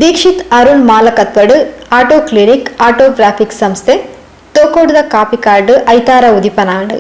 Dixit Arun ಮಾಲಕತ್ವಡು auto clinic ಆಟೋಗ್ರಾಫಿಕ್ ಸಂಸ್ಥೆ ತೋಕೋಡದ copy card ಐತಾರ ಉದಿಪನಾಡು.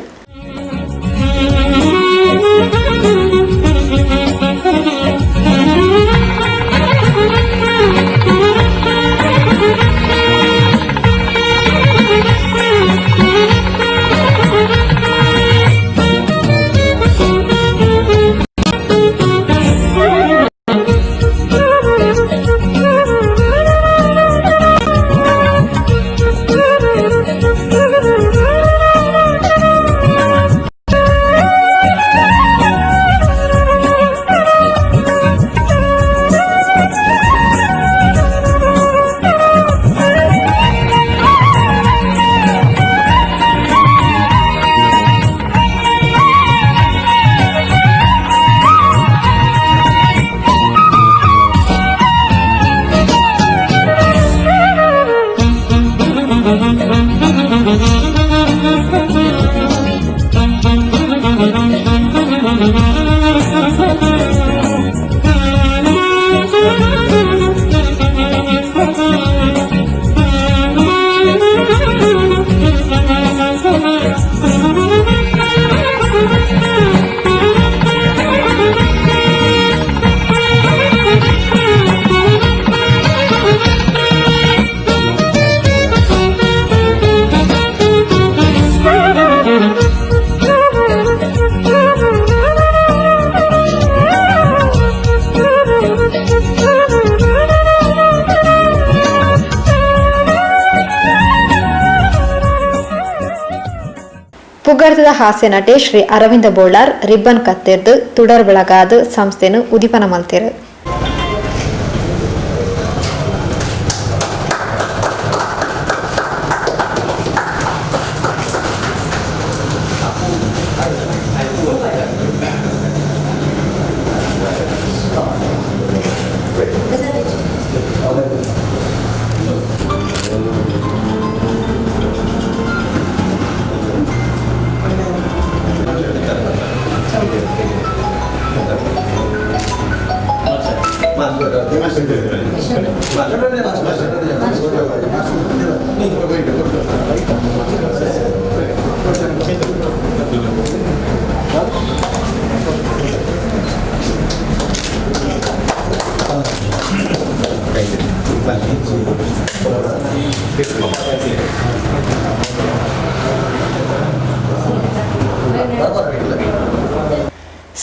ಪುಗರ್ದದ ಹಾಸ್ಯ ನಟಿ ಶ್ರೀ ಅರವಿಂದ ಬೋಳಾರ್ ರಿಬ್ಬನ್ ಕತ್ತೆರ್ದು ತುಡರ್ ಬೆಳಗಾದ ಸಂಸ್ಥೆನು ಉದಿಪನ ಮಲ್ತೆರು.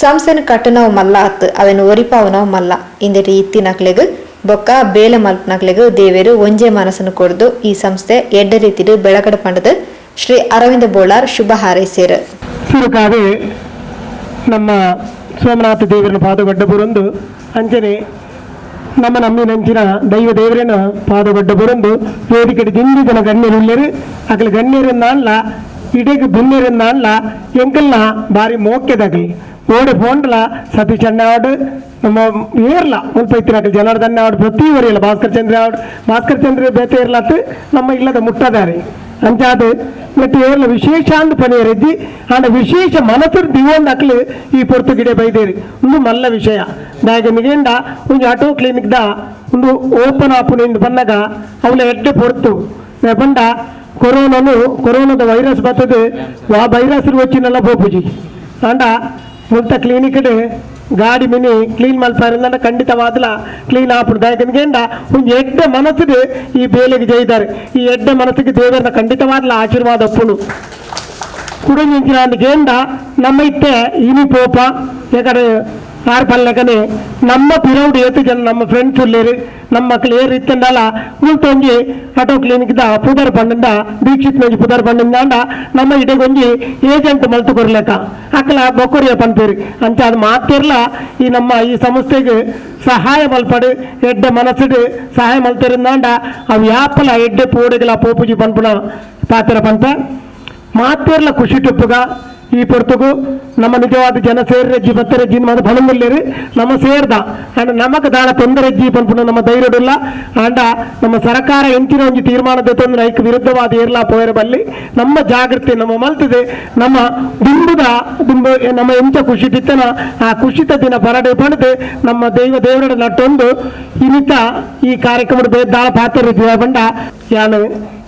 ಸಂಸ್ಥೆನ ಕಟ್ಟನವು ಮಲ್ಲ ಅತ್ತು ಅವೆನು ಒರಿಪಾವನವು ಮಲ್ಲ ಇಂದೆಟಿ ಇತ್ತಿನಕ್ಲೆಗು ಬೊಕ್ಕ ಬೇಲೆ ಮಲ್ಪನಕ್ಲೆಗು ದೇವೇರು ಒಂಜೆ ಮನಸ್ಸನ್ನು ಕೊಡ್ದು ಈ ಸಂಸ್ಥೆ ಎಡ್ಡ ರೀತಿಡು ಬೆಳಗಡೆ ಪಂಡದು ಶ್ರೀ ಅರವಿಂದ ಬೋಳಾರ್ ಶುಭ ಹಾರೈಸೇರು. ಸುರುಕಾವೆ ನಮ್ಮ ಸೋಮನಾಥ ದೇವರನ್ನು ಪಾದಗಡ್ಡ ಬುರಂದು ಅಂಚನೆ ನಮ್ಮ ನಮ್ಮಿನಂಚಿನ ದೈವ ದೇವರನ್ನ ಪಾದಗಡ್ಡ ಬುರಂದು ವೇದಿಕೆ ದಿಂಡಿ ಜನ ಗಣ್ಯರುಳ್ಳರು ಅಕಲ ಗಣ್ಯರನ್ನಾನ್ಲ ಇಡೆಗೆ ಬುಣ್ಯರನ್ನಾನ್ಲ ಎಂಕಲ್ನ ಬಾರಿ ಮೋಕ್ಯದಾಗಲಿ ಓಡೆ ಫೋಂಡ್ಲ ಸತೀಶ್ ಅಣ್ಣ ಆಡು ನಮ್ಮ ಏರ್ಲ ಮುಲ್ಪ ಇತ್ತಿನ ಜನಾರ್ದನ್ ಆಡು ಪ್ರತಿ ಒರಿಯಲ್ಲ ಭಾಸ್ಕರ್ ಚಂದ್ರ ಬೇತೆ ಇರ್ಲತ್ತು ನಮ್ಮ ಇಲ್ಲದ ಮುಟ್ಟದಾರೆ ಅಂಚಾದು ಮತ್ತೆ ಏರ್ಲ ವಿಶೇಷ ಅಂದು ಪನಿಯರಿದ್ದಿ ಆಂಡ ವಿಶೇಷ ಮನಸ್ಸರು ದಿವೊಂದು ಅಕ್ಲು ಈ ಪೊರ್ತು ಗಿಡ ಬೈದೇರಿ ಒಂದು ಮಲ್ಲ ವಿಷಯ ದಾಗೆ ಮಿಗೇಂಡ ಒಂದು ಆಟೋ ಕ್ಲಿನಿಕ್ದ ಒಂದು ಓಪನ್ ಆಪುನಿಂದ ಬಂದಾಗ ಅವಳ ಎಡ್ಡೆ ಪೊರ್ತು ಬಂಡ ಕೊರೋನಾದ ವೈರಸ್ ಬರ್ತದೆ ಆ ವೈರಸ್ వచ్చినಲ್ಲ ಬೋಪುಜಿ ಅಂಡ ಮುಲ್ತ ಕ್ಲಿನಿಕ್ ಗಾಡಿ ಮಿನಿ ಕ್ಲೀನ್ ಮಲ್ಪಾರಿಂದ ಖಂಡಿತವಾದಲ ಕ್ಲೀನ್ ಆಪುಡ್ದಾಯಕನಿಗೆಂಡ ಒಂದು ಎಡ್ಡ ಮನಸ್ಸಿಗೆ ಈ ಬೇಲೆಗೆ ಜೈದಾರೆ ಈ ಎಡ್ಡ ಮನಸ್ಸಿಗೆ ದೇವರನ್ನ ಖಂಡಿತವಾದಲ ಆಶೀರ್ವಾದ ಒಪ್ಪುನು ಕುಡಿಂಚಿನ ಅಂದಗೇಂಡ ನಮ್ಮ ಇತ್ತೆ ಇನಿ ಪೋಪ ಯಾಕಂದ್ರೆ ಆರು ಪಲ್ಲಕನೆ ನಮ್ಮ ಪಿರೌಡ್ ಏತು ಜನ ನಮ್ಮ ಫ್ರೆಂಡ್ಸ್ ಉಳ್ಳೇರು ನಮ್ಮ ಮಕ್ಕಳು ಏರು ಇತ್ತಂಡಲ್ಲ ಉಳ್ತೊಂಜಿ ಆಟೋ ಕ್ಲಿನಿಕ್ದ ಪುದರ್ ಪಂಡಿಂದ ದೀಕ್ಷಿತ್ ಮಂಜಿ ಪುದರ್ ಪಂಡಿಂದ ನಮ್ಮ ಇಡೆಗೊಂಜಿ ಏಜೆಂಟ್ ಮಲ್ತು ಕೊರ್ಲೆಕ್ಕ ಅಕ್ಕಲ ಬೊಕ್ಕರಿಯ ಪಂಪೇರಿ ಅಂಚ ಅದು ಮಾತಿರ್ಲ ಈ ನಮ್ಮ ಈ ಸಂಸ್ಥೆಗೆ ಸಹಾಯ ಮಲ್ಪಡು ಎಡ್ಡೆ ಮನಸ್ಸಿಡು ಸಹಾಯ ಮಲ್ತಿರಿಂದಾಂಡ ಅವು ಯಾಪಲ ಎಡ್ಡೆ ಪೋಡೆಗಳ ಪೋಪುಜಿ ಪನ್ಪುನ ಪಾತ್ರ ಪಂಪ ಮಾತಿರ್ಲ ಖುಷಿ ಟುಪ್ಪುಗ ಈ ಪೊರ್ತುಗು ನಮ್ಮ ನಿಜವಾದ ಜನ ಸೇರ್ರೆಜ್ಜಿ ಬತ್ತರೆಜ್ಜಿ ಮಾತು ಫಲಂದಿಲ್ಲೇರು ನಮ್ಮ ಸೇರ್ದ ಅಂಡ್ ನಮಕ್ ದಾಳ ತೊಂದರೆಜ್ಜಿ ಪನ್ಪುನ ನಮ್ಮ ಧೈರ್ಯಡುಲ್ಲ ಅಂಡ ನಮ್ಮ ಸರ್ಕಾರ ಎಂಚಿನ ಒಂದು ತೀರ್ಮಾನದ ತೊಂದರೆ ಐಕ್ ವಿರುದ್ಧವಾದ ಏರ್ಲಾ ಪೋಯರ ಬಲ್ಲಿ ನಮ್ಮ ಜಾಗೃತಿ ನಮ್ಮ ಮಲ್ತದೆ ನಮ್ಮ ದಿಂಬು ನಮ್ಮ ಎಂತ ಖುಷಿ ತಿತ್ತನ ಆ ಖುಷಿತ ದಿನ ಪರಡೆ ಪಡೆದು ನಮ್ಮ ದೇವರ ನಟ್ಟೊಂದು ಇನಿತ ಈ ಕಾರ್ಯಕ್ರಮದ ಬೇದಾಳ ಪಾತ್ರ ಬಂಡ ಯಾನು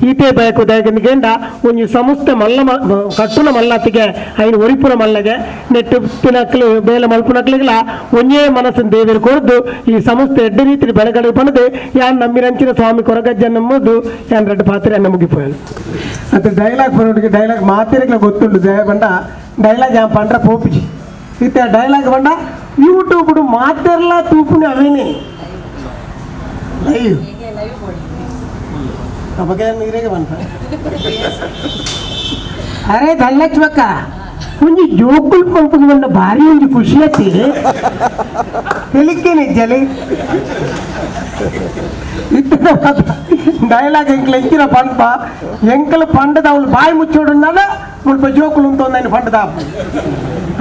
ಈತೆ ಬೇಕು ದಯಗಂಡ ಒಂದು ಸಂಸ್ಥೆ ಮಲ್ಲ ಕಟ್ಟುನ ಮಲ್ಲತ್ತಿಗೆ ಐನು ಒರಿಪುನ ಮಲ್ಲಗೆ ನೆಟ್ಟು ಪಿನಕ್ಲು ಬೇಲೆ ಮಲ್ಪುನಕ್ಲಿಗಲ ಒಂದೇ ಮನಸ್ಸಿನ ದೇವರು ಕೊರದು ಈ ಸಂಸ್ಥೆ ಎಡ್ಡ ರೀತಿ ಬೆಳಗಡೆ ಪಣದು ಯಾನ್ ನಮ್ಮಿರಂಚಿನ ಸ್ವಾಮಿ ಕೊರಗಜ್ಜ ನಮ್ಮದು ಯಾನ್ ರೆಡ್ಡು ಪಾತ್ರೆ ಅನ್ನ ಮುಗಿಪೋಯಲು ಅದು ಡೈಲಾಗ್ ಬರೋಟಿಗೆ ಡೈಲಾಗ್ ಮಾತಿರಕ್ಕೆ ಗೊತ್ತುಂಟು ದಯ ಬಂಡ ಡೈಲಾಗ್ ಯಾನ್ ಪಂಡ್ರ ಪೋಪಿಜಿ ಇತ್ತೆ ಡೈಲಾಗ್ ಬಂಡ ಯೂಟ್ಯೂಬ್ ಮಾತೆಲ್ಲ ತೂಪುನಿ ಅವೇನೆ ಲೈವ್ ಅರೆ ಧನಲಕ್ಷ್ಮಕ್ಕ ಒಂಜಿ ಜೋಕುಲ್ ಪಂಪುಗೆ ಬಂದ ಭಾರಿ ಒಂಜಿ ಖುಷಿ ಐತಿ ಹೇಳಿಕೇನೆ ಜಲಿ ಡೈಲಾಗ್ ಎಂಕ್ಲ ಎಂಚಿನ ಪಂಪ ಎಂಕಲ್ ಪಂಡದ ಅವಳು ಬಾಯಿ ಮುಚ್ಚೋಡನ್ನಾಲ ಮುಲ್ಪ ಜೋಕುಲು ಉಂಟು ಪಂಡದ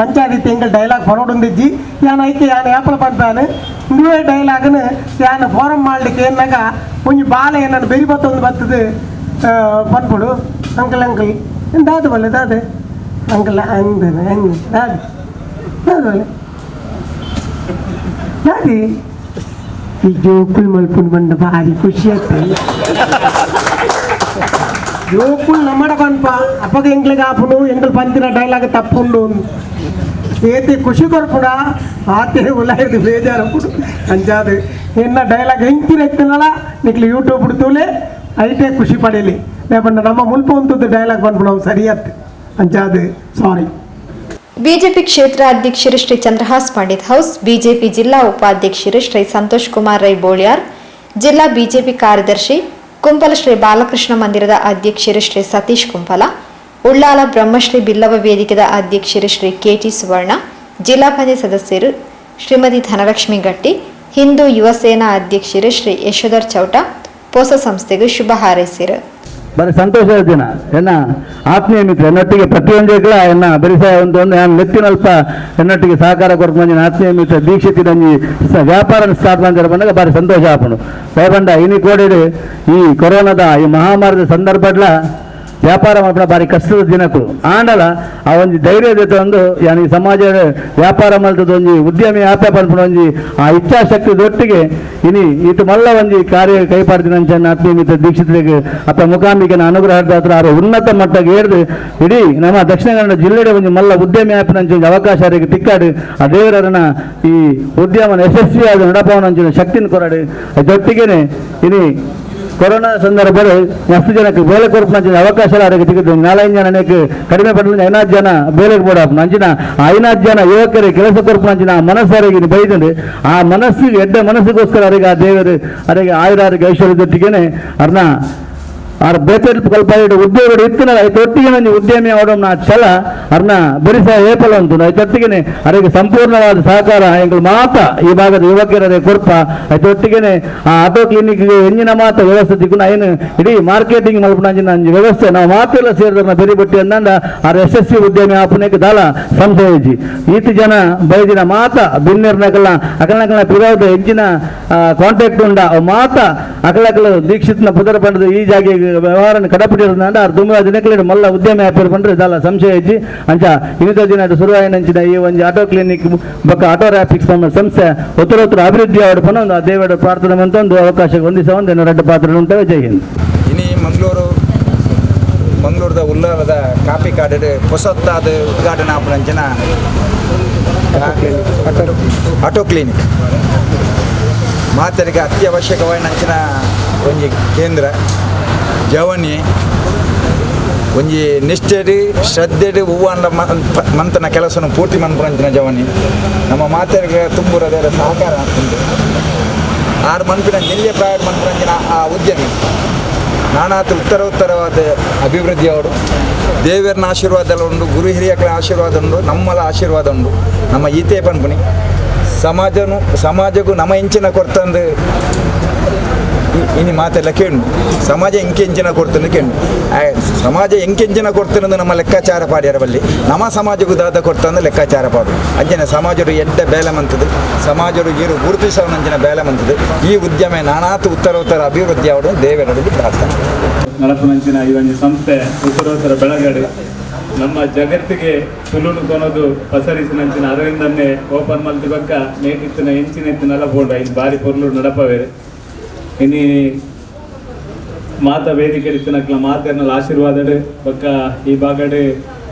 ಅಂಚಾದಿತ್ತು ಎಂಕಲ್ ಡೈಲಾಗ್ ಪರೋಡುಂದಿಜ್ಜಿ ಯಾನ್ ಐಕೆ ಯಾನ್ ಯಾಪಲ ಪಂಪಾನು ನೀವೇ ಡೈಲಾಗ್ನ ಯಾನ್ ಫೋರಂ ಮಾಡ್ಲಿಕ್ಕೆ ಏನಾಗ ಒಂಜಿ ಬಾಲ ಏನನ್ನು ಬೆರಿ ಬತ್ತೊಂದು ಬರ್ತದೆ ಪನ್ಪುಡು ಅಂಕಲ್ ದಾದು ಬಲ್ಲೆ ದಾದೆ ಅಂಕಲ್ ಹಂಗೆ ದಾದು ಬಲ್ಲೆ ದಾದಿ ಈ ಜೋಕುಲ್ ಮಲ್ಪುಂಡು ಬಂದ ಭಾರಿ ಖುಷಿ ಆಗ್ತದೆ ಜೋಕುಲ್ ನಮ್ಮಡ ಪನ್ಪ ಅಪ್ಪಗೆ ಎಂಕ್ಲಿಗೆ ಆಪುಡು ಎಂಕಲ್ ಪಂತಿನ ಡೈಲಾಗ್ ತಪ್ಪುಂಡು ಏತಿ ಖುಷಿ ಕೊರ್ಪುಡ ಆತೆ ಉಲಾಯ್ದು ಬೇಜಾರಪ್ಪುಡು ಅಂಚಾದು ಎನ್ನ ಡೈಲಾಗ್ ಹೆಂಚಿನ ಎತ್ತನಲ್ಲ ನಿಕ್ಲಿ ಯೂಟ್ಯೂಬ್ ತೂಲೆ ಐಟೇ ಖುಷಿ ಪಡೀಲಿ లేకుండా ನಮ್ಮ ಮುಲ್ಪ ಒಂದು ಡೈಲಾಗ್ ಬಂದ್ಬಿಡು ಅವು ಸರಿಯತ್ತೆ ಅಂಚಾದು ಸಾರಿ. ಬಿಜೆಪಿ ಕ್ಷೇತ್ರ ಅಧ್ಯಕ್ಷರು ಶ್ರೀ ಚಂದ್ರಹಾಸ್ ಪಂಡಿತ್ ಹೌಸ್, ಬಿಜೆಪಿ ಜಿಲ್ಲಾ ಉಪಾಧ್ಯಕ್ಷರು ಶ್ರೀ ಸಂತೋಷ್ ಕುಮಾರ್ ರೈ ಬೋಳಿಯಾರ್, ಜಿಲ್ಲಾ ಬಿಜೆಪಿ ಕಾರ್ಯದರ್ಶಿ ಕುಂಪಲ ಶ್ರೀ ಬಾಲಕೃಷ್ಣ ಮಂದಿರದ ಅಧ್ಯಕ್ಷರು ಶ್ರೀ ಸತೀಶ್ ಕುಂಪಲ, ಉಳ್ಳಾಲ ಬ್ರಹ್ಮಶ್ರೀ ಬಿಲ್ಲವ ವೇದಿಕೆದ ಅಧ್ಯಕ್ಷರು ಶ್ರೀ ಕೆಟಿ ಸುವರ್ಣ, ಜಿಲ್ಲಾ ಪಂಚಾಯತ್ ಸದಸ್ಯರು ಶ್ರೀಮತಿ ಧನಲಕ್ಷ್ಮಿ ಗಟ್ಟಿ, ಹಿಂದೂ ಯುವ ಸೇನಾ ಅಧ್ಯಕ್ಷರು ಶ್ರೀ ಯಶೋಧರ್ ಚೌಟ ಹೊಸ ಸಂಸ್ಥೆಗೆ ಶುಭ ಹಾರೈಸಿರು. ಬರೀ ಸಂತೋಷದ ದಿನ ಎನ್ನ ಆತ್ಮೀಯ ಮಿತ್ರ ಎನ್ನೊಟ್ಟಿಗೆ ಪ್ರತಿಯೊಂದಿಗಳ ಎನ್ನ ಬೆರಿಸಾಯ ಒಂದು ನೆತ್ತಿನಲ್ಪ ಎನ್ನೊಟ್ಟಿಗೆ ಸಹಕಾರ ಕೊರಕು ಮಂಜಿನ ಆತ್ಮೀಯ ಮಿತ್ರ ದೀಕ್ಷಿತಿರಂಜಿ ವ್ಯಾಪಾರ ಸ್ಟಾರ್ಟ್ ಮಾಡಿದ್ರೆ ಬಂದಾಗ ಬಾರಿ ಸಂತೋಷ ಆಪಣು ಭಯಪಂಡ ಇನಿ ಕೋಡಿಡು ಈ ಕೊರೋನಾದ ಈ ಮಹಾಮಾರಿದ ಸಂದರ್ಭಡ್ಲ ವ್ಯಾಪಾರ ಮಾಡ್ಬಿಡ ಬಾರಿ ಕಷ್ಟದ ದಿನಕ್ಕೂ ಆಂಡಲ ಆ ಒಂದು ಧೈರ್ಯ ಜೊತೆ ಒಂದು ಯಾನ್ ಈ ಸಮಾಜದ ವ್ಯಾಪಾರ ಮಾಡ್ತದ ಒಂಜಿ ಉದ್ಯಮಿ ಆಪೆ ಪನ್ಪುಣ ಒಂಜಿ ಆ ಇಚ್ಛಾಶಕ್ತಿ ಒಟ್ಟಿಗೆ ಇನಿ ಇತ್ತು ಮಲ್ಲ ಒಂಜಿ ಕಾರ್ಯ ಕೈಪಾಡ್ತೀನಿ ಅಂಚನ್ನ ಆತ್ಮೀಯ ಮಿತ್ರ ದೀಕ್ಷಿತರಿಗೆ ಅತ್ತ ಮುಖಾಂಬಿಕೆನ ಅನುಗ್ರಹದ ಹತ್ರ ಅವರು ಉನ್ನತ ಮಟ್ಟಕ್ಕೆ ಏರ್ದು ಇಡೀ ನಮ್ಮ ದಕ್ಷಿಣ ಕನ್ನಡ ಜಿಲ್ಲೆಡೆ ಒಂಜಿ ಮಲ್ಲ ಉದ್ಯಮಿ ಆಪಿನ ಅಂಚೆ ಅವಕಾಶ ಅವರಿಗೆ ತಿಕ್ಕಾಡು ಆ ದೇವರನ್ನ ಈ ಉದ್ಯಮನ ಯಶಸ್ವಿಯಾದ ನಡಪವನ ಅಂಚಿನ ಶಕ್ತಿನ ಕೊರಡು ಅದೊಟ್ಟಿಗೆನೆ ಇನಿ ಕೊರೋನಾ ಸಂದರ್ಭದಲ್ಲಿ ಮಸ್ತ್ ಜನಕ್ಕೆ ಬೇಲೆ ಕೊರಪು ಅವಕಾಶ ಅವರಿಗೆ ಸಿಗುತ್ತೆ. 4 ಜನ ನನಗೆ ಕಡಿಮೆ ಪಡಲು 5 ಜನ ಬೇಲೆಗೆ ಬೋಡಪ್ಪ ಅಂಚಿನ 5 ಜನ ಯುವಕರಿಗೆ ಕೆಲಸ ಕೊರಪು ಅಂಚಿನ ಆ ಮನಸ್ಸರಿಗೆ ಬೈದಂಡು ಆ ಮನಸ್ಸಿಗೆ ಎಡ್ಡ ಮನಸ್ಸಿಗೋಸ್ಕರ ಅವರಿಗೆ ಆ ದೇವರು ಅವರಿಗೆ ಆಯುರಾರಿಗೆ ಐಶ್ವರ್ಯದೊಟ್ಟಿಗೆನೆ ಅರ್ನ ಅವ್ರ ಬೇಕಲ್ ಕಲ್ಪಾಯಿಡು ಉದ್ಯೋಗ ಇತ್ತಿನ ಒಟ್ಟಿಗೆ ನಂಜಿ ಉದ್ಯಮಿ ಅವಡ ಛಲ ಅರ್ನ ಬರಿಸ ಏಪಲ ಉಂಟು ಅದೊಟ್ಟಿಗೆ ಅವರಿಗೆ ಸಂಪೂರ್ಣವಾದ ಸಹಕಾರ ಎಂಗಳು ಮಾತ ಈ ಭಾಗದ ಯುವಕರ ಕೊರ್ಪ ಅದೊಟ್ಟಿಗೆ ಆ ಆಟೋ ಕ್ಲಿನಿಕ್ಗೆ ಎಂಜಿನ ಮಾತ ವ್ಯವಸ್ಥೆ ತಿಕ್ಕೊಂಡು ಏನು ಇಡೀ ಮಾರ್ಕೆಟಿಂಗ್ ಮಲ್ಪನ ವ್ಯವಸ್ಥೆ ನಾವು ಮಾತೆಲ್ಲ ಸೇರಿದ ಬೆರಿಬಿಟ್ಟು ಅಂದಂಡ ಅವ್ರ ಯಶಸ್ವಿ ಉದ್ಯಮಿ ಆಪನೆಗೆ ದಾಲ ಸಂಶಯಿಸಿ ಈತಿ ಜನ ಬೈದಿನ ಮಾತ ಬಿನ್ನಿರ್ನಕಲ್ಲ ಅಕಲಕಲ ಪಿರೋದ ಎಂಜಿನ ಕಾಂಟ್ಯಾಕ್ಟ್ ಉಂಡ ಮಾತ ಅಕಲಕಲು ದೀಕ್ಷಿತ್ನ ಪುದರ ಪಂಡದ ಈ ಜಾಗ ವ್ಯವಹಾರ ಕಡಪಿಟ್ಟಿರೋದ್ರಿಂದ ಅವ್ರು ತುಂಬ ದಿನಕ್ಕೆ ಮಲ್ಲ ಉದ್ಯಮ ವ್ಯಾಪಾರ ಬಂದ್ರೆ ಇದಲ್ಲ ಸಂಶಯ ಇಜ್ಜಿ ಅಂಚ ಇನ್ನಿತ ದಿನ ಶುರುವಾಯಿನಂಚಿನ ಈ ಒಂದು ಆಟೋ ಕ್ಲಿನಿಕ್ ಬೊಕ್ಕ ಆಟೋ ಟ್ರಾಫಿಕ್ ಸಂಸ್ಥೆ ಉತ್ತರೋತ್ತರ ಅಭಿವೃದ್ಧಿ ಅವರ ಪನ ಒಂದು ಆ ದೇವರ ಪ್ರಾರ್ಥನೆ ಅಂತ ಒಂದು ಅವಕಾಶ ಹೊಂದಿಸ ಒಂದು ಎರಡು ಪಾತ್ರ ಉಂಟವೆ. ಜೈ ಹಿಂದ್. ಇನಿ ಮಂಗಳೂರದ ಉಳ್ಳಾಲದ ಕಾಪಿ ಕಾಡದ ಹೊಸತ್ತಾದ ಉದ್ಘಾಟನಾ ಆಪುನಂಚಿನ ಆಟೋ ಕ್ಲಿನಿಕ್ ಮಾತರಿಗೆ ಅತ್ಯವಶ್ಯಕವಾಗಿ ನಂಚಿನ ಒಂಜಿ ಕೇಂದ್ರ ಜವನಿ ಒಂಜಿ ನಿಷ್ಠೆಡು ಶ್ರದ್ಧೆಡು ಹೂವಂಡ ಮಂತನ ಕೆಲಸವನ್ನು ಪೂರ್ತಿ ಮನ್ಪಂಚಿನ ಜವನಿ ನಮ್ಮ ಮಾತರಿಗೆ ತುಂಬುರದೇರ ಸಹಕಾರ ಆಗ್ತದೆ. 6 ಮನ್ಪಿನ ಜಿಲ್ಲೆ ಪ್ರೈವೇಟ್ ಮನ್ಪಂಚಿನ ಆ ಉದ್ಯಮಿ ನಾನಾತ ಉತ್ತರವಾದ ಅಭಿವೃದ್ಧಿ ಅವರು ದೇವರನ ಆಶೀರ್ವಾದ ಉಂಡು, ಗುರು ಹಿರಿಯಗಳ ಆಶೀರ್ವಾದ ಉಂಡು, ನಮ್ಮಲ ಆಶೀರ್ವಾದ ಉಂಡು. ನಮ್ಮ ಈತೆ ಪನ್ಪುನಿ ಸಮಾಜಕ್ಕೂ ನಮ್ಮ ಇಂಚಿನ ಕೊರ್ತಂದು ಇನ್ನು ಮಾತೆಲ್ಲ ಕೇಳು ಸಮಾಜ ಎಂಕೆಂಚಿನ ಕೊಡ್ತಾನೆ ಕೇಳು ಸಮಾಜ ಎಂಕೆಂಚಿನ ಕೊಡ್ತಾನೆ ನಮ್ಮ ಲೆಕ್ಕಾಚಾರ ಪಾಡ್ಯಾರ ಬಲ್ಲಿ ನಮ್ಮ ಸಮಾಜಕ್ಕೂ ದಾದ ಕೊಡ್ತಾನೆ ಲೆಕ್ಕಾಚಾರ ಪಾಡು ಅಂಜನೆ ಸಮಾಜರು ಎಡ್ಡ ಬೇಲೆ ಮಂತದ್ದು ಸಮಾಜರು ಇರು ಗುರುತಿಸವನಂಚಿನ ಬೇಲೆ ಮಂತದ್ದು ಈ ಉದ್ಯಮ ನಾನಾತು ಉತ್ತರೋತ್ತರ ಅಭಿವೃದ್ಧಿ ಅವರು ದೇವರಲ್ಲಿ ಪ್ರಾರ್ಥನೆ ನಲಪನಂಚಿನ ಈ ಒಂದು ಸಂಸ್ಥೆ ಉತ್ತರೋತ್ತರ ಬೆಳಗಡೆ ನಮ್ಮ ಜಗತ್ತಿಗೆ ಸುಲುನು ಕೊನೋದು ಪಸರಿಸಿನಂಚಿನ ಅರವಿಂದನ್ನೇ ಓಪನ್ ಮಲ್ತಿ ಬಕ್ಕ ನೇಟಿತ್ತಿನ ಎಂಚಿನೆತ್ತಿ ನಲಪೋಡ ಇದು ಬಾರಿ ಪೊರ್ಲು ನಡಪವೇರೆ ಇನ್ನು ಮಾತ ವೇದಿಕೆ ಇತ್ತಿನಕ್ಲ ಮಾತೇರ್ನಲ್ಲ ಆಶೀರ್ವಾದಡು ಬಕ್ಕ ಈ ಬಾಗಡೆ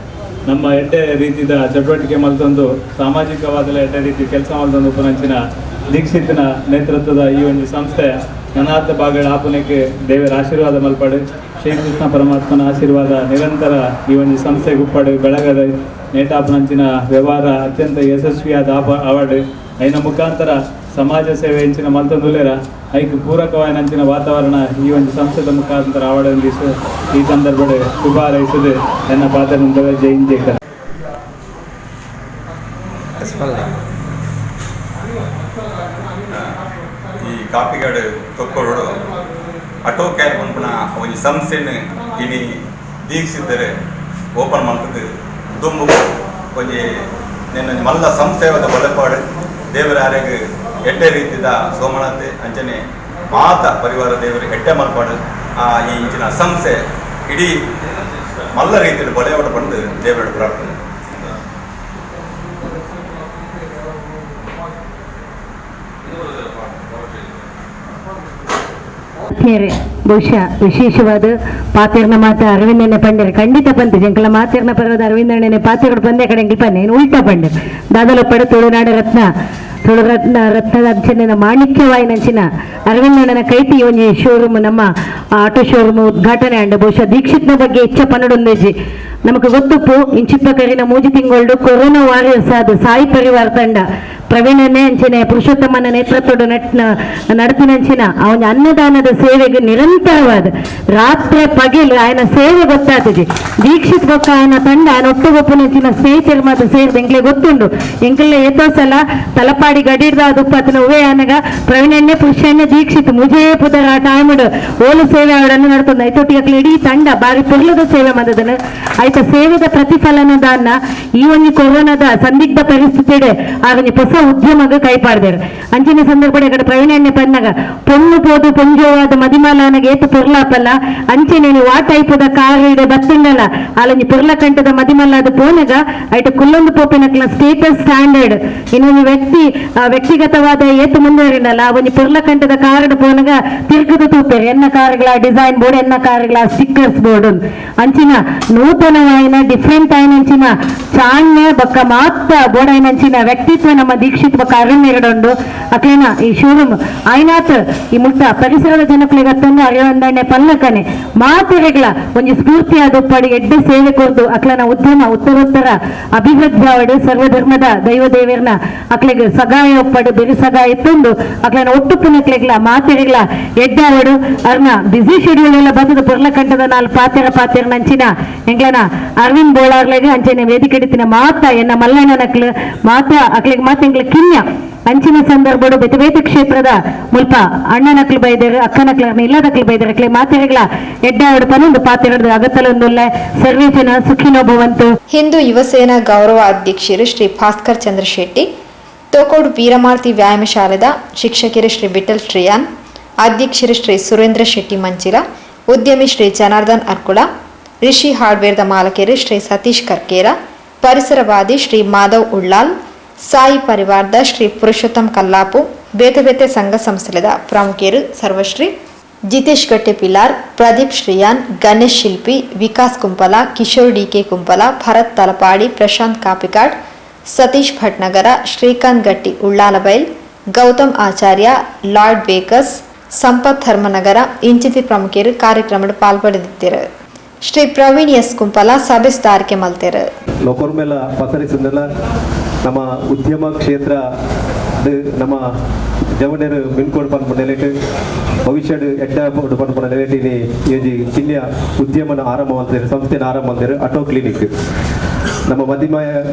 ನಮ್ಮ ಎಡ್ಡೆ ರೀತಿಯ ಚಟುವಟಿಕೆ ಮಲ್ತೊಂದು ಸಾಮಾಜಿಕವಾದ ಎಡ್ಡೆ ರೀತಿ ಕೆಲಸ ಮಲ್ತೊಂದು ಉಪನಂಚಿನ ದೀಕ್ಷಿತಿನ ನೇತೃತ್ವದ ಈ ಒಂದು ಸಂಸ್ಥೆ ನನಾಥ ಬಾಗಳ ಆಪುನಕ್ಕೆ ದೇವರ ಆಶೀರ್ವಾದ ಮಲ್ಪಡು ಶ್ರೀಕೃಷ್ಣ ಪರಮಾತ್ಮನ ಆಶೀರ್ವಾದ ನಿರಂತರ ಈ ಒಂದು ಸಂಸ್ಥೆಗೆ ಉಪ್ಪಡು ಬೆಳಗದ ನೇತಾಪನಂಚಿನ ವ್ಯವಹಾರ ಅತ್ಯಂತ ಯಶಸ್ವಿಯಾದ ಅವಾರ್ಡ್ ಐನ ಮುಖಾಂತರ ಸಮಾಜ ಸೇವೆ ಹೆಂಚಿನ ಮಲ್ತೊಂದುಲೇರ ಐಕ್ ಪೂರಕವಾಯಿನಂಚಿನ ವಾತಾವರಣ ಈ ಒಂದು ಸಂಸ್ಥೆದ ಮುಖಾಂತರ ಅವಾರ್ಡ್ ಹೊಂದಿಸು ಈ ಸಂದರ್ಭದ ಶುಭ ಹಾರೈಸದೆ ನನ್ನ ಪಾತ್ರ ಜೈ ಜೈಕರ್ ಈ ಕಾಪಿಗಾಡು ತೊಕ್ಕೊಳ್ಳೋಡು ಅಟೋ ಕ್ಯಾಬ್ ಪಂಪನ ಒಂದು ಸಂಸ್ಥೆನ ಇನಿ ದೀಕ್ಷಿದ್ದರೆ ಓಪನ್ ಮಾಡ್ತದೆ ದುಂಬು ಒಂದು ನಿನ್ನ ಮಲ್ಲ ಸಂಸ್ಥೆಯಾದ ಬಲಪಾಡು ದೇವರ ಆರೆಗೆ ಎಡ್ಡೆ ರೀತಿಯ ಸೋಮನಾಥೆ ಅಂಚನೆ ಮಾತ ಪರಿವಾರ ದೇವರ ಎಡ್ಡೆ ಮಲ್ಪಾಡು ಈ ಇಂಚಿನ ಸಂಸ್ಥೆ ಇಡೀ ಮಲ್ಲ ರೀತಿಯಲ್ಲಿ ಬಲೆಯಾಡ ಬಂದು ದೇವರ ಪ್ರಾರ್ಥನೆ ಬಹುಶಃ ವಿಶೇಷವಾದ ಪಾತಿರ್ನ ಮಾತ ಅರವಿಂದನೆ ಪಂಡರೆ ಖಂಡಿತ ಬಂತು ಜಂಕಲ ಮಾತಿರ್ನ ಪರ್ವದ ಅರವಿಂದಣ್ಣನೆ ಪಾತಿರ್ಗಳು ಬಂದೆ ಕಡೆಂಗಿ ಪನ್ನೆ ಉಲ್ಟಾ ಪಂಡೆ ದಾದಲ ಪಡ ತುಳುನಾಡ ರತ್ನದ ಅಂಚನೆನ ಮಾಣಿಕ್ಯವಾಯಿನಂಚಿನ ಅರವಿಂದಣ್ಣನ ಕೈತಿ ಒಂಜಿ ಶೋರೂಮ್ ನಮ್ಮ ಆಟೋ ಶೋರೂಮ್ ಉದ್ಘಾಟನೆ ಅಂಡ ಬಹುಶಃ ದೀಕ್ಷಿತ್ನ ಬಗ್ಗೆ ಹೆಚ್ಚ ಪನ್ನಡೊಂದೇಜಿ ನಮಗೆ ಗೊತ್ತುಪ್ಪು ಇಂಚಿಪ್ಪ ಕರಿನ ಮೂಜಿ ತಿಂಗಳು ಕೊರೋನಾ ವಾರಿಯರ್ಸ್ ಅದು ಸಾಯಿ ಪರಿವಾರ ತಂಡ ಪ್ರವೀಣನೇ ಅಂಚನೆ ಪುರುಷೋತ್ತಮನ ನೇತೃತ್ವದ ನಡತಿನಂಚಿನ ಅವನ ಅನ್ನದಾನದ ಸೇವೆಗೆ ನಿರಂತರವಾದ ರಾತ್ರಿ ಪಗಲು ఆయన ಸೇವೆ ಗೊತ್ತಾಗ್ತದೆ ದೀಕ್ಷಿತ್ ಬೊಕ್ಕ ఆయన ತಂಡ ఆయన ಒಟ್ಟುಗೊಪ್ಪುನಂಚಿನ ಸ್ನೇಹಿತರು ಮಾತ್ರ ಸೇರಿದ ಎಂಕ್ಲೆ ಗೊತ್ತುಂಡು ಎಂಕಲ್ಲೆ ಎತ್ತೋ ಸಲ ತಲಪಾಡಿ ಗಡಿಡ್ದ ದುಪ್ಪತ್ತಿನ ಉವೆ ಆನಗ ಪ್ರವೀಣನ್ನೇ ಪುರುಷನ್ನೇ ದೀಕ್ಷಿತ್ ಮುಜೇ ಪುದರ ಟೈಮಡು ಓಲು ಸೇವೆ ಅವರನ್ನು ನಡ್ತಂದು ಐತೊಟ್ಟಿಗೆ ಇಡೀ ತಂಡ ಬಾರಿ ಪುರ್ಲದ ಸೇವೆ ಮಾಡಿದನು ಆಯ್ತ ಸೇವೆದ ಪ್ರತಿಫಲನದಾನ ಈ ಒಂದು ಕೊರೋನಾದ ಸಂದಿಗ್ಧ ಪರಿಸ್ಥಿತಿ ಆಗ ಹೊಸ ಉದ್ಯಮಗ ಕೈಪಾಡ್ದಾರೆ ಅಂಚಿನ ಸಂದರ್ಭದ ಕಡೆ ಪ್ರವೀಣಣ್ಣೆ ಪನ್ನಾಗ ಪೊಣ್ಣು ಪೋದು ಪೊಂಜೋವಾದ ಮದಿಮಾಲನಗೆ ಏತು ಪುರ್ಲಾಪಲ್ಲ ಅಂಚೆನೆ ಆ ಟೈಪದ ಕಾರಿಡೆ ಬತ್ತಿಂಡಲ್ಲ ಅಲ್ಲಂಜಿ ಪುರ್ಲಕಂಠದ ಮದಿಮಲ್ಲಾದ ಪೋನಗ ಐಟ ಕುಲ್ಲೊಂದು ಪೋಪಿನಕ್ಲ ಸ್ಟೇಟಸ್ ಸ್ಟ್ಯಾಂಡರ್ಡ್ ಇನ್ನೊಂದು ವ್ಯಕ್ತಿಗತವಾದ ಏತು ಮುಂದುವರಿನಲ್ಲ ಆ ಒಂದು ಪುರ್ಲಕಂಠದ ಕಾರಡ ಪೋನಗ ತಿರ್ಗದ ತೂಪೇರು ಎನ್ನ ಕಾರುಗಳ ಡಿಸೈನ್ ಬೋರ್ಡ್ ಎನ್ನ ಕಾರುಗಳ ಸ್ಟಿಕ್ಕರ್ಸ್ ಬೋರ್ಡ್ ಅಂಚಿನ ನೂತನವಾಯಿನ ಡಿಫ್ರೆಂಟ್ ಆಯ್ನಂಚಿನ ಚಾಣ್ಯ ಬಕ್ಕ ಮಾತ್ರ ಬೋರ್ಡ್ ಆಯ್ನಂಚಿನ ವ್ಯಕ್ತಿತ್ವ ನಮ್ಮ ದೀಕ್ಷಿತ್ ಬಕ್ಕ ಅರಣ್ಯಗಡುಂಡು ಅಕ್ಲೇನ ಈ ಶೋರೂಮ್ ಆಯ್ನಾತ್ ಈ ಮುಟ್ಟ ಪರಿಸರದ ಜನಗಳಿಗೆ ಅತ್ತಂದು ಅರಿವಂದಣ್ಣೆ ಪಲ್ಲಕನೆ ಮಾತೆರೆಗಳ ಒಂದು ಸ್ಫೂರ್ತಿಯಾದ ಪಡಿ ಎಡ್ಡೆ ಸೇವೆ ಕೊರ್ದು ಅಕ್ಲನ ಉದ್ಯಮ ಉತ್ತರೋತ್ತರ ಅಭಿವೃದ್ಧಿ ಅವಡು ಸರ್ವಧರ್ಮದ ದೈವ ದೇವರನ್ನ ಅಕ್ಲೆಗೆ ಸಗಾಯ ಒಪ್ಪಡು ಬೆರಿ ಸಗಾಯ ಇತ್ತೊಂದು ಅಕ್ಲನ ಒಟ್ಟುಪ್ಪುನಕ್ಲೆಗ್ಲ ಮಾತೆರೆಗಳ ಎಡ್ಡೆ ಅವಡು ಅರ್ನ ಬಿಸಿ ಶೆಡ್ಯೂಲ್ ಎಲ್ಲ ಬಂದದ ಪುರ್ಲಕಂಠದ ನಾಲ್ ಪಾತೆರ ನಂಚಿನ ಎಂಗ್ಲನ ಅರವಿಂದ್ ಬೋಳಾರ್ಲೆಗೆ ಅಂಚನೆ ವೇದಿಕೆ ಇಡ್ತಿನ ಮಾತ ಎನ್ನ ಮಲ್ಲಣ್ಣನಕ್ಲು ಮಾತ ಅಕ್ಲೆಗೆ ಮಾತ ಎಂಗ್ಲ ಕಿನ್ಯ ಅಂಚಿನ ಸಂದರ್ಭಡು ಬೇತೆ ಕ್ಷೇತ್ರದ ಮುಲ್ಪ ಅಣ್ಣನಕ್ಲು ಬೈದರು ಅಕ್ಕನಕ್ಲ ಇಲ್ಲದಕ್ಲು ಬೈದರು ಅಕ್ಲೆ ಮಾತೆರೆಗಳ ಎಡ್ಡ ಅವಡು ಪನ್ನೊಂದು ಪಾತೆರಡು ಅಗತ್ತಲೊಂದುಲ್ಲ ಸರ್ವೇ ಜನ ಸುಖಿನೋ ಭವಂತು. ಹಿಂದೂ ಯುವಸೇನಾ ಗೌರವ ಅಧ್ಯಕ್ಷರು ಶ್ರೀ ಭಾಸ್ಕರ್ ಚಂದ್ರ ಶೆಟ್ಟಿ, ತೋಕೋಡು ವೀರಮಾರ್ತಿ ವ್ಯಾಯಾಮ ಶಾಲೆದ ಶಿಕ್ಷಕರು ಶ್ರೀ ಬಿಠಲ್ ಶ್ರೀಯಾನ್, ಅಧ್ಯಕ್ಷರು ಶ್ರೀ ಸುರೇಂದ್ರ ಶೆಟ್ಟಿ ಮಂಚಿಲ, ಉದ್ಯಮಿ ಶ್ರೀ ಜನಾರ್ದನ್ ಅರ್ಕುಳ, ರಿಷಿ ಹಾರ್ಡ್ವೇರ್ದ ಮಾಲಕರು ಶ್ರೀ ಸತೀಶ್ ಕರ್ಕೇರ, ಪರಿಸರವಾದಿ ಶ್ರೀ ಮಾಧವ್ ಉಳ್ಳಾಲ್, ಸಾಯಿ ಪರಿವಾರದ ಶ್ರೀ ಪುರುಷೋತ್ತಮ್ ಕಲ್ಲಾಪು, ಬೇತೆ ಸಂಘ ಸಂಸ್ಥೆದ ಪ್ರಮುಖರು ಸರ್ವಶ್ರೀ ಜಿತೇಶ್ ಗಟ್ಟೆ ಪಿಲಾರ್, ಪ್ರದೀಪ್ ಶ್ರೀಯಾನ್, ಗಣೇಶ್ ಶಿಲ್ಪಿ, ವಿಕಾಸ್ ಕುಂಪಲ, ಕಿಶೋರ್ ಡಿಕೆ ಕುಂಪಲ, ಭರತ್ ತಲಪಾಡಿ, ಪ್ರಶಾಂತ್ ಕಾಪಿಕಾಡ್, ಸತೀಶ್ ಭಟ್ನಗರ, ಶ್ರೀಕಾಂತ್ ಗಟ್ಟಿ ಉಳ್ಳಾಲಬೈಲ್, ಗೌತಮ್ ಆಚಾರ್ಯ, ಲಾರ್ಡ್ ಬೇಕರ್ಸ್, ಸಂಪತ್ ಧರ್ಮನಗರ ಇಂಚಿತಿ ಪ್ರಮುಖರು ಕಾರ್ಯಕ್ರಮದ ಪಾಲ್ಪಡೆದಿದ್ದರು. ಶ್ರೀ ಪ್ರವೀಣ್ ಎಸ್ ಕುಂಪಲ ಸಭೆಸ್ತಾರಿಕೆ ಮಲ್ತೇರು. ಲೋಕರ್ ಮೇಲೆ ಪಸರಿಸಿದೆಲ್ಲ ನಮ್ಮ ಉದ್ಯಮ ಕ್ಷೇತ್ರ ನಮ್ಮ ಜವನರು ಮಿನ್ಕೊಂಡು ಬಂದು ನೆಲೆಟ್ಟು ಭವಿಷ್ಯ ಎಡ್ಡ ಬಂದು ನೆಲೆಟ್ಟಿನಿ ಚಿನ್ಯ ಉದ್ಯಮನ ಆರಂಭ ಅಂತಾರೆ ಸಂಸ್ಥೆನ ಆರಂಭ ಅಂತಾರೆ ಆಟೋ ಕ್ಲಿನಿಕ್ ನಮ್ಮ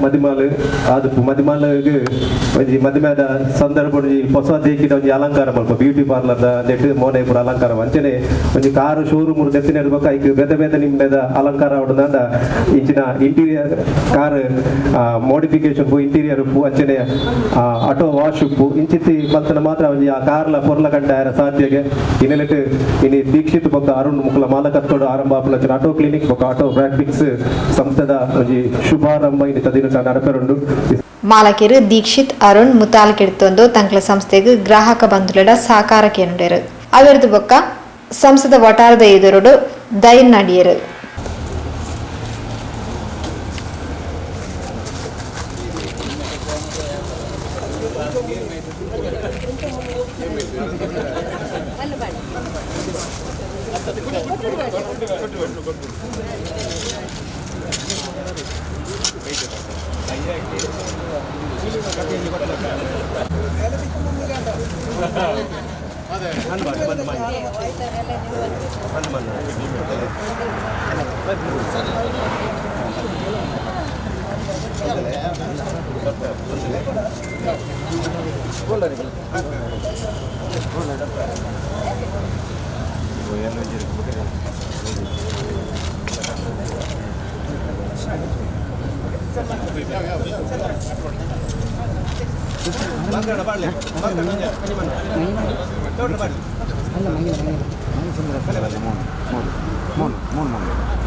ಮದಿಮಾಲು ಅದು ಮದಿಮಾಲಿಗೆ ಒಂಜಿ ಮದಿಮೆದ ಸಂದರ್ಭ ಹೊಸ ದೇಕಿದ ಒಂಜಿ ಅಲಂಕಾರ ಮಲ್ಪ ಬ್ಯೂಟಿ ಪಾರ್ಲರ್ದ ನೆಟ್ಟು ಮೋನೆ ಪೂರ ಅಲಂಕಾರ ಅಂಚನೆ ಒಂಜಿ ಕಾರು ಶೋರೂಮ್ ದೆತ್ತಿನ ಇರ್ಬೇಕು ಐಕ್ ಬೇತೆ ಬೇತೆ ನಿಮ್ಮೆದ ಅಲಂಕಾರ ಹೊಡೆದ ಇಂಚಿನ ಇಂಟೀರಿಯರ್ ಕಾರ್ ಮಾಡಿಫಿಕೇಶನ್ ಪೂ ಇಂಟೀರಿಯರ್ ಪೂ ಅಂಚನೆ ಆಟೋ ವಾಶ್ ಪೂ ಇಂಚಿತ್ತಿ ಮಲ್ತನ ಮಾತ್ರ ಒಂಜಿ ಆ ಕಾರ್ಲ ಪೊರ್ಲ ಗಂಡ ಸಾಧ್ಯಗೆ ಇನ್ನೆಲೆಟ್ ಇನಿ ದೀಕ್ಷಿತ್ ಬೊಕ್ಕ ಅರುಣ್ ಮುಕ್ಲ ಮಾಲಕತ್ತೋಡು ಆರಂಭ ಆಪುನ ಆಟೋ ಕ್ಲಿನಿಕ್ ಬೊಕ್ಕ ಆಟೋ ಪ್ರಾಕ್ಟಿಕ್ಸ್ ಸಂಸ್ಥೆದ ಒಂಜಿ ಶುಭಾರಂಭ ಇನಿ ತದಿನ ನಡಪೆರುಂಡು ಮಾಲಕಿರು ದೀಕ್ಷಿತ್ ಅರುಣ್ ಮುತಾಲ್ ಕೆಡ್ತೊಂದು ತಂಕ್ಲ ಸಂಸ್ಥೆಗೆ ಗ್ರಾಹಕ ಬಂಧುಲಡ ಸಹಕಾರ ಕೇನುಡೆರು ಅವರದು ಬೊಕ್ಕ ಸಂಸ್ಥೆದ ವಟಾರದ ಎದುರುಡು ದೈನ್ ನಡಿಯರು ಮೂರು